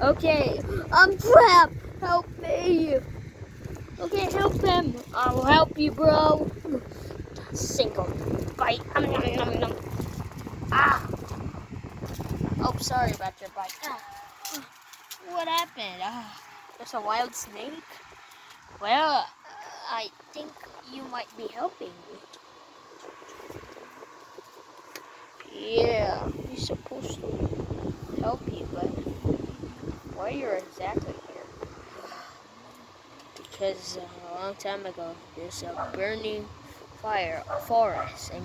Okay, I'm trapped. Help me. Okay, help him. I'll help you, bro. Single bite. Nom, nom, nom. Ah. Oh, sorry about your bite. Ah. What happened? There's a wild snake. Well, I think you might be helping me. Yeah, we're supposed to help you, but why you're exactly here? Because a long time ago, there's a burning forest, and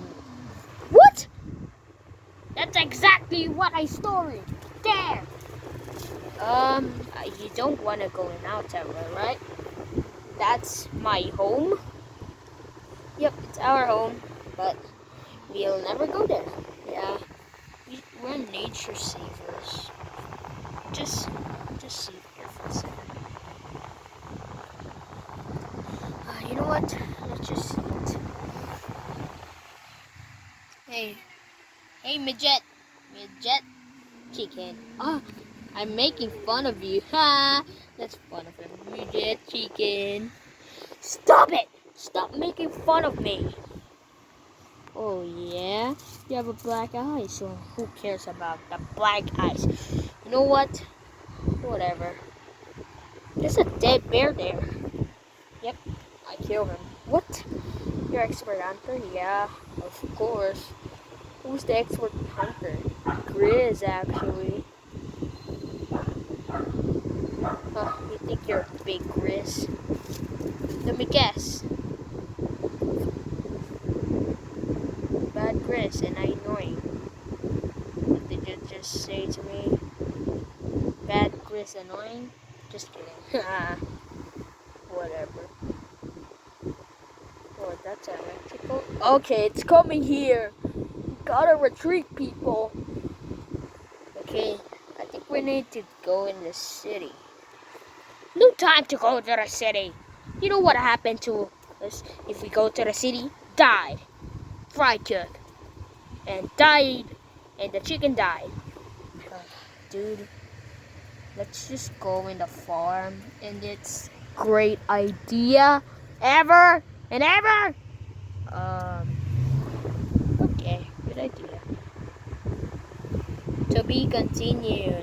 what? That's exactly what I stored. There. You don't want to go in our tower, right? That's my home. Yep, it's our home, but we'll never go there. Yeah, we're nature savers. Just sit here for a second. You know what? Let's just eat. Hey, midget chicken. I'm making fun of you. Ha! That's fun of him, midget chicken. Stop it! Stop making fun of me. Oh yeah, you have a black eye, so who cares about the black eyes? You know what? Whatever. There's a dead bear there. Yep, I killed him. What? You're expert hunter? Yeah, of course. Who's the expert hunter? Grizz, actually. You think you're a big Grizz? Let me guess. Bad Grizz and I annoying. What did you just say to me? Bad Grizz annoying? Just kidding. Whatever. Oh, that's electrical. Okay, it's coming here. Gotta retreat, people. Okay, I think we need to go in the city. No time to go to the city. You know what happened to us if we go to the city? Died. Fried cook. And died. And the chicken died. Dude, let's just go in the farm. And it's great idea. Ever and ever. Okay, good idea. To be continued.